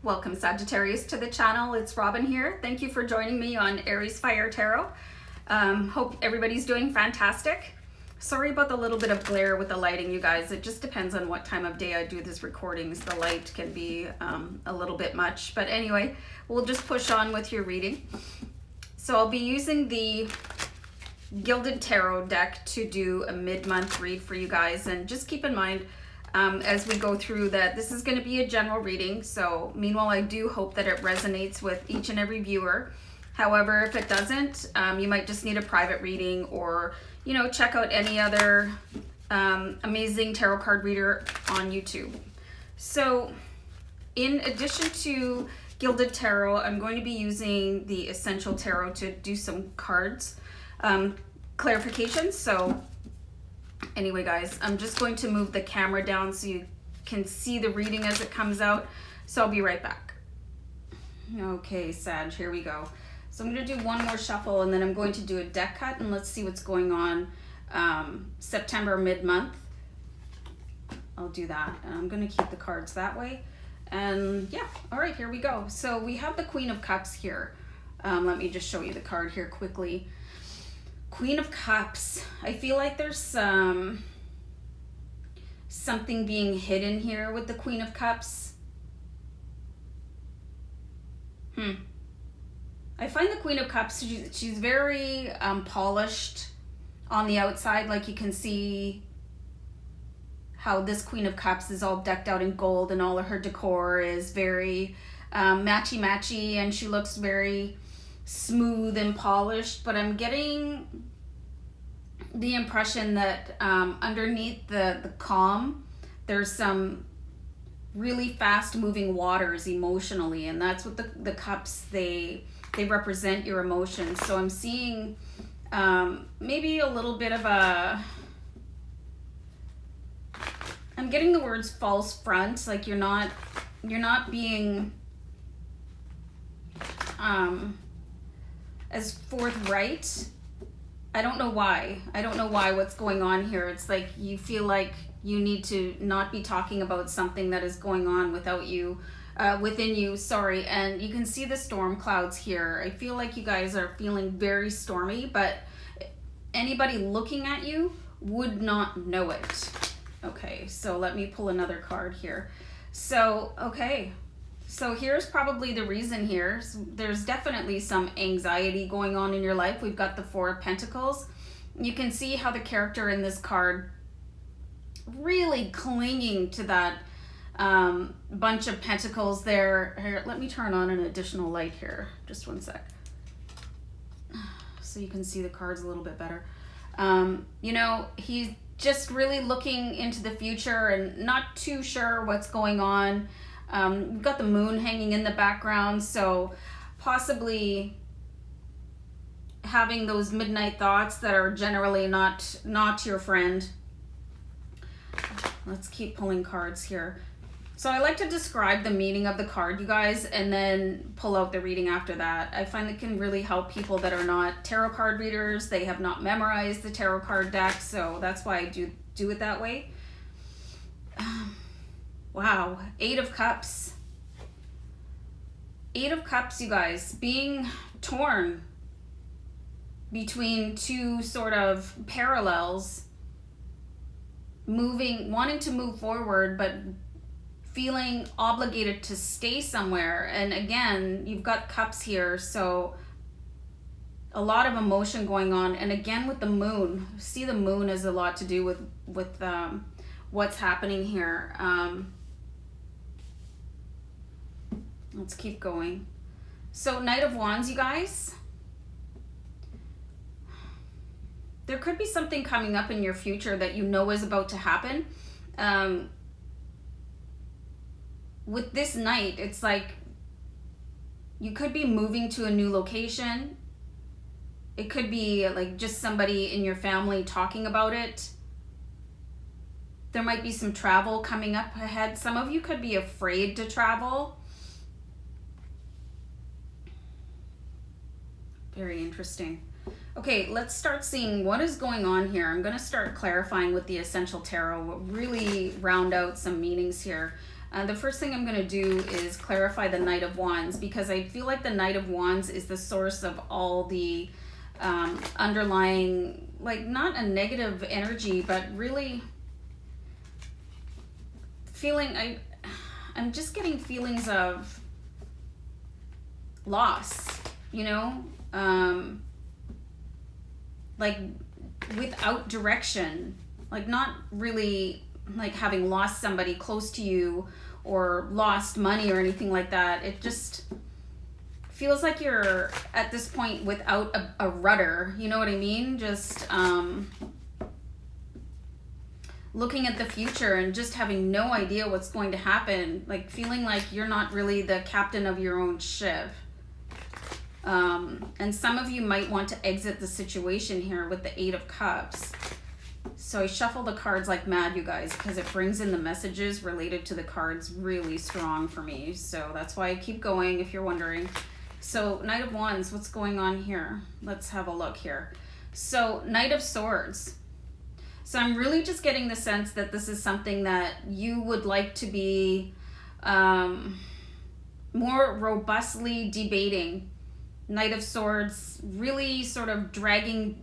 Welcome Sagittarius to the channel. It's Robin here. Thank you for joining me on AriesFireTarot. Hope everybody's doing fantastic. Sorry about the little bit of glare with the lighting, you guys. It just depends on what time of day I do these recordings. The light can be a little bit much. But anyway, we'll just push on with your reading. So I'll be using the Gilded Tarot deck to do a mid-month read for you guys. And just keep in mind, as we go through that, this is going to be a general reading. So meanwhile, I do hope that it resonates with each and every viewer. However, if it doesn't, you might just need a private reading, or, you know, check out any other amazing tarot card reader on YouTube. So in addition to Gilded Tarot, I'm going to be using the Essential Tarot to do some cards clarifications. So anyway, guys, I'm just going to move the camera down so you can see the reading as it comes out. So I'll be right back. Okay, Sag, here we go. So I'm going to do one more shuffle, and then I'm going to do a deck cut, and let's see what's going on September mid-month. I'll do that. And I'm going to keep the cards that way. And yeah, all right, here we go. So we have the Queen of Cups here. Let me just show you the card here quickly. Queen of Cups. I feel like there's something being hidden here with the Queen of Cups. I find the Queen of Cups, she's very polished on the outside. Like, you can see how this Queen of Cups is all decked out in gold, and all of her decor is very matchy-matchy, and she looks very smooth and polished. But I'm getting the impression that underneath the calm, there's some really fast moving waters emotionally, and that's what the cups, they represent your emotions. So I'm seeing maybe a little bit of I'm getting the words false front, like you're not being as forthright. I don't know why. What's going on here. It's like you feel like you need to not be talking about something that is going on within you, sorry. And you can see the storm clouds here. I feel like you guys are feeling very stormy, but anybody looking at you would not know it. Okay, so let me pull another card here. So, okay. So here's probably the reason here. So there's definitely some anxiety going on in your life. We've got the Four of Pentacles. You can see how the character in this card really clinging to that bunch of pentacles there. Here, let me turn on an additional light here. Just one sec. So you can see the cards a little bit better. You know, he's just really looking into the future and not too sure what's going on. We've got the moon hanging in the background, so possibly having those midnight thoughts that are generally not your friend. Let's keep pulling cards here. So I like to describe the meaning of the card, you guys, and then pull out the reading after that. I find it can really help people that are not tarot card readers. They have not memorized the tarot card deck, so that's why I do it that way. Wow, Eight of Cups. Eight of Cups, you guys, being torn between two sort of parallels, wanting to move forward, but feeling obligated to stay somewhere. And again, you've got cups here, so a lot of emotion going on. And again, with the moon, see the moon has a lot to do with what's happening here. Let's keep going. So Knight of Wands, you guys. There could be something coming up in your future that you know is about to happen. With this Knight, it's like you could be moving to a new location. It could be like just somebody in your family talking about it. There might be some travel coming up ahead. Some of you could be afraid to travel. Very interesting. Okay, let's start seeing what is going on here. I'm going to start clarifying with the Essential Tarot, really round out some meanings here. The first thing I'm going to do is clarify the Knight of Wands, because I feel like the Knight of Wands is the source of all the underlying, like, not a negative energy, but really feeling, I'm just getting feelings of loss, you know, like without direction, like not really like having lost somebody close to you or lost money or anything like that. It just feels like you're at this point without a rudder, you know what I mean? Just looking at the future and just having no idea what's going to happen, like feeling like you're not really the captain of your own ship. And some of you might want to exit the situation here with the 8 of Cups. So I shuffle the cards like mad, you guys, because it brings in the messages related to the cards really strong for me. So that's why I keep going, if you're wondering. So Knight of Wands, what's going on here? Let's have a look here. So Knight of Swords. So I'm really just getting the sense that this is something that you would like to be more robustly debating. Knight of Swords, really sort of dragging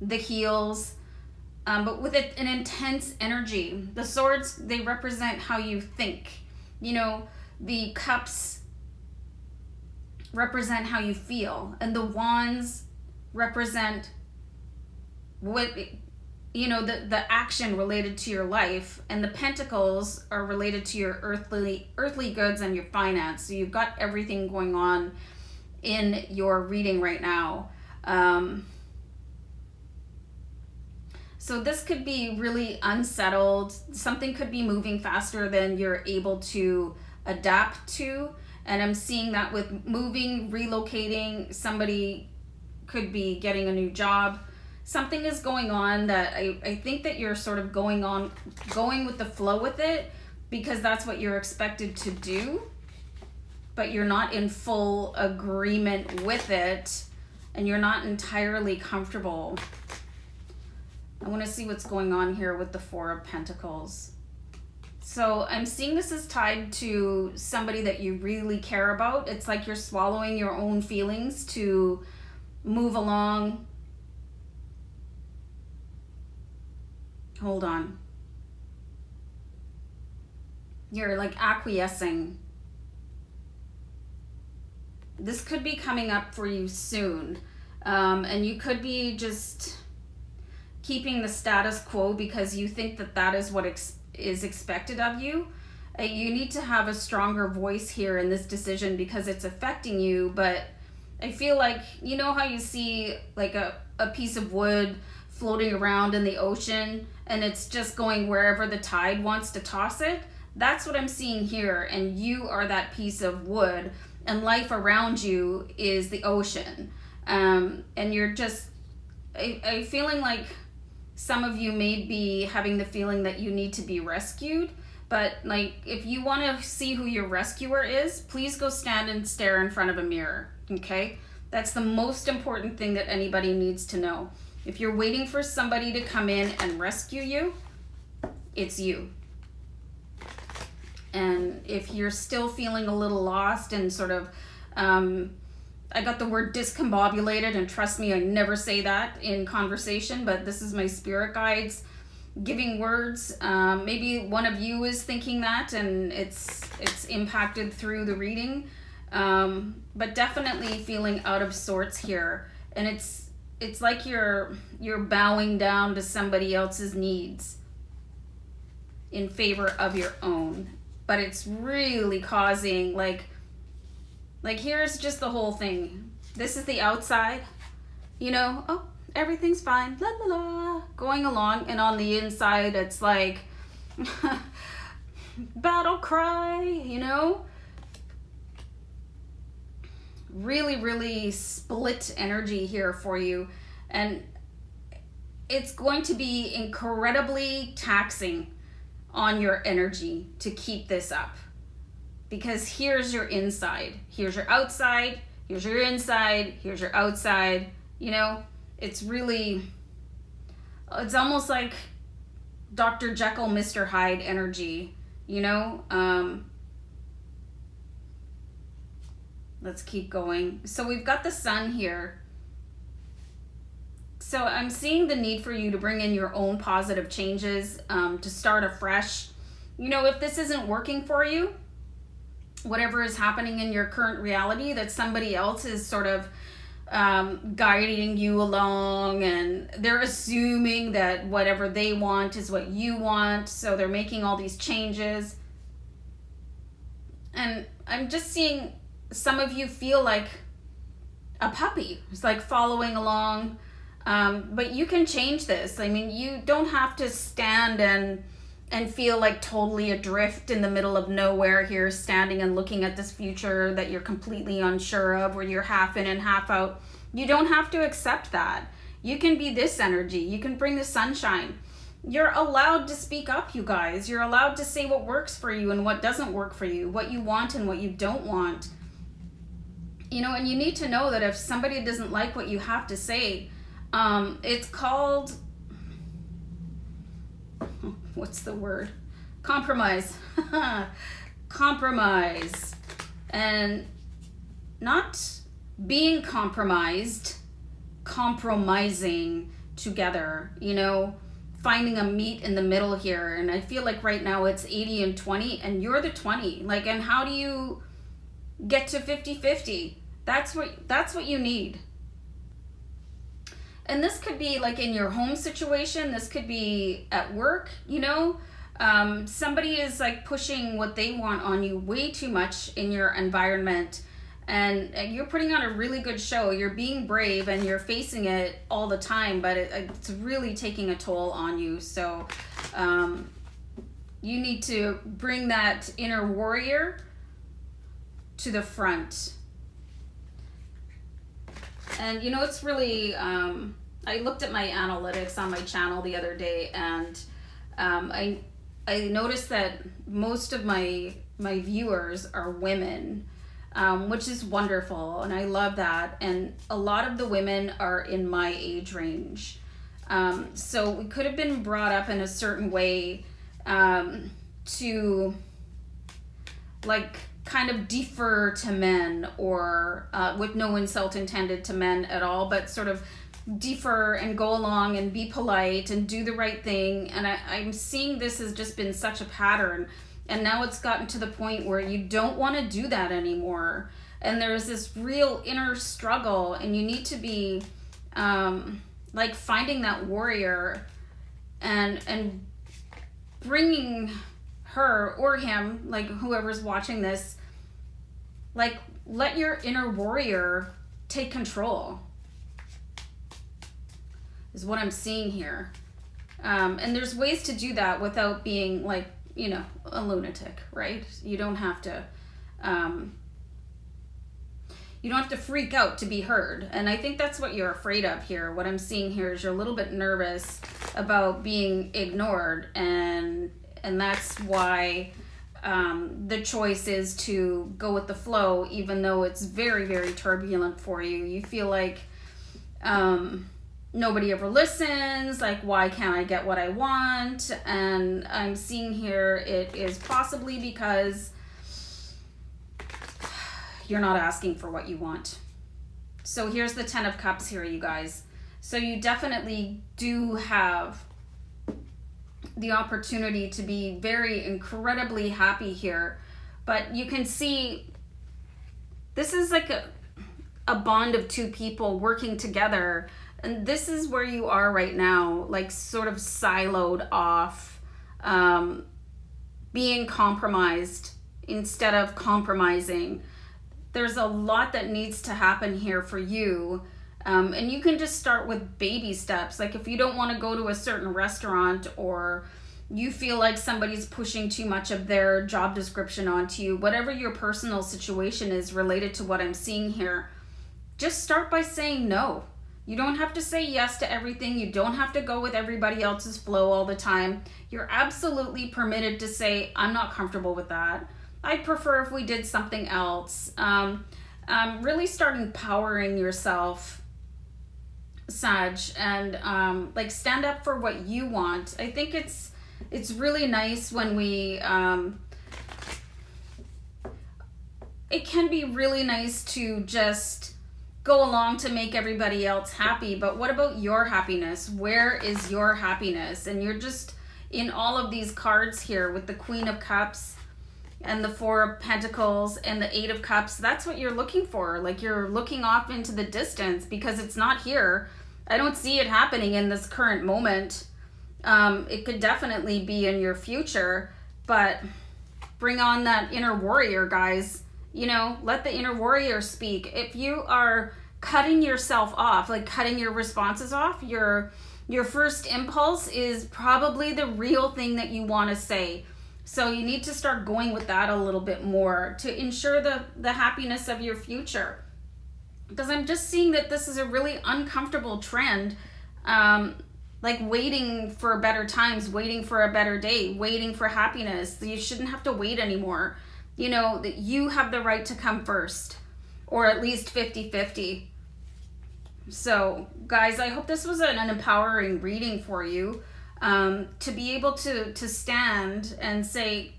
the heels, but with an intense energy. The swords, they represent how you think. You know, the cups represent how you feel, and the wands represent what, you know, the action related to your life, and the pentacles are related to your earthly goods and your finance. So you've got everything going on in your reading right now. So this could be really unsettled. Something could be moving faster than you're able to adapt to. And I'm seeing that with moving, relocating. Somebody could be getting a new job. Something is going on that I think that you're sort of going with the flow with it, because that's what you're expected to do, but you're not in full agreement with it, and you're not entirely comfortable. I want to see what's going on here with the 4 of Pentacles. So I'm seeing this is tied to somebody that you really care about. It's like you're swallowing your own feelings to move along. Hold on. You're like acquiescing. This could be coming up for you soon. And you could be just keeping the status quo because you think that that is what is expected of you. You need to have a stronger voice here in this decision because it's affecting you. But I feel like, you know how you see like a piece of wood floating around in the ocean and it's just going wherever the tide wants to toss it? That's what I'm seeing here, and you are that piece of wood, and life around you is the ocean. And you're just, I'm feeling like some of you may be having the feeling that you need to be rescued. But like, if you want to see who your rescuer is, please go stand and stare in front of a mirror, okay? That's the most important thing that anybody needs to know. If you're waiting for somebody to come in and rescue you, it's you. And if you're still feeling a little lost and sort of, I got the word discombobulated, and trust me, I never say that in conversation, but this is my spirit guides giving words. Maybe one of you is thinking that and it's impacted through the reading, but definitely feeling out of sorts here. And it's like you're bowing down to somebody else's needs in favor of your own. But it's really causing, like here's just the whole thing. This is the outside, you know, oh, everything's fine, la la la, going along. And on the inside, it's like battle cry, you know? Really, really split energy here for you. And it's going to be incredibly taxing on your energy to keep this up, because here's your inside, here's your outside, here's your inside, here's your outside. You know, it's almost like Dr. Jekyll, Mr. Hyde energy. you know? Let's keep going. So we've got the Sun here. So I'm seeing the need for you to bring in your own positive changes, to start afresh. You know, if this isn't working for you, whatever is happening in your current reality, that somebody else is sort of guiding you along, and they're assuming that whatever they want is what you want, so they're making all these changes. And I'm just seeing some of you feel like a puppy. It's like following along, but you can change this. I mean, you don't have to stand and feel like totally adrift in the middle of nowhere here, standing and looking at this future that you're completely unsure of, where you're half in and half out. You don't have to accept that. You can be this energy. You can bring the sunshine. You're allowed to speak up, you guys. You're allowed to say what works for you and what doesn't work for you, what you want and what you don't want. You know, and you need to know that if somebody doesn't like what you have to say, it's called, what's the word? Compromise. Compromise. And not being compromised, compromising together, you know, finding a meet in the middle here. And I feel like right now it's 80 and 20, and you're the 20. Like, and how do you get to 50-50? That's what you need. And this could be like in your home situation. This could be at work, you know. Somebody is like pushing what they want on you way too much in your environment, and you're putting on a really good show. You're being brave and you're facing it all the time, but it's really taking a toll on you. So you need to bring that inner warrior to the front. And you know, it's really, I looked at my analytics on my channel the other day, and I noticed that most of my viewers are women, which is wonderful, and I love that. And a lot of the women are in my age range. So we could have been brought up in a certain way to like kind of defer to men, or with no insult intended to men at all, but sort of defer and go along and be polite and do the right thing. And I'm seeing this has just been such a pattern, and now it's gotten to the point where you don't want to do that anymore, and there's this real inner struggle, and you need to be like finding that warrior and bringing her or him, like whoever's watching this, like let your inner warrior take control is what I'm seeing here. And there's ways to do that without being like, you know, a lunatic, right? You don't have to freak out to be heard. And I think that's what you're afraid of here. What I'm seeing here is you're a little bit nervous about being ignored, and that's why the choice is to go with the flow, even though it's very, very turbulent for you. You feel like nobody ever listens, like why can't I get what I want? And I'm seeing here it is possibly because you're not asking for what you want. So here's the 10 of Cups here, you guys. So you definitely do have the opportunity to be very incredibly happy here, but you can see this is like a bond of two people working together, and this is where you are right now, like sort of siloed off, being compromised instead of compromising. There's a lot that needs to happen here for you. And you can just start with baby steps. Like if you don't want to go to a certain restaurant, or you feel like somebody's pushing too much of their job description onto you, whatever your personal situation is related to what I'm seeing here, just start by saying no. You don't have to say yes to everything. You don't have to go with everybody else's flow all the time. You're absolutely permitted to say, I'm not comfortable with that. I'd prefer if we did something else. Really start empowering yourself, Sag, and like stand up for what you want. I think it's It's really nice when we, it can be really nice to just go along to make everybody else happy, but what about your happiness? Where is your happiness? And you're just in all of these cards here with the Queen of Cups and the Four of Pentacles and the Eight of Cups. That's what you're looking for. Like, you're looking off into the distance because it's not here. I don't see it happening in this current moment. It could definitely be in your future, but bring on that inner warrior, guys. You know, let the inner warrior speak. If you are cutting yourself off, like cutting your responses off, your first impulse is probably the real thing that you want to say. So you need to start going with that a little bit more to ensure the happiness of your future. Because I'm just seeing that this is a really uncomfortable trend. Like waiting for better times, waiting for a better day, waiting for happiness. You shouldn't have to wait anymore. You know, that you have the right to come first, or at least 50-50. So, guys, I hope this was an empowering reading for you, to be able to stand and say,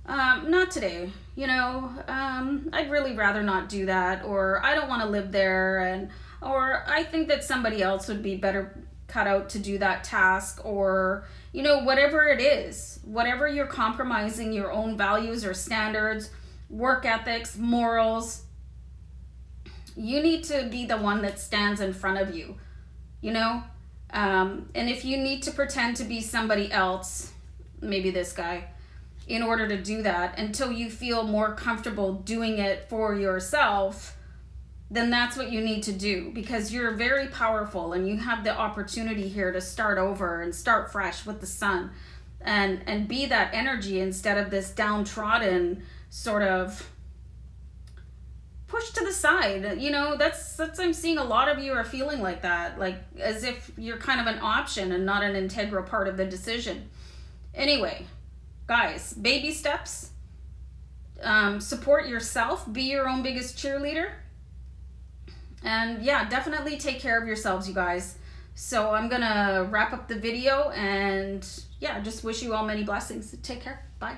not today, you know, I'd really rather not do that, or I don't want to live there, or I think that somebody else would be better cut out to do that task, or, you know, whatever it is, whatever you're compromising your own values or standards, work ethics, morals, you need to be the one that stands in front of you, you know? And if you need to pretend to be somebody else, maybe this guy, in order to do that until you feel more comfortable doing it for yourself, then that's what you need to do, because you're very powerful and you have the opportunity here to start over and start fresh with the sun and be that energy instead of this downtrodden sort of pushed to the side. You know, that's I'm seeing a lot of you are feeling like that, like as if you're kind of an option and not an integral part of the decision. Anyway, guys, baby steps, support yourself, be your own biggest cheerleader. And yeah, definitely take care of yourselves, you guys. So I'm gonna wrap up the video and yeah, just wish you all many blessings. Take care. Bye.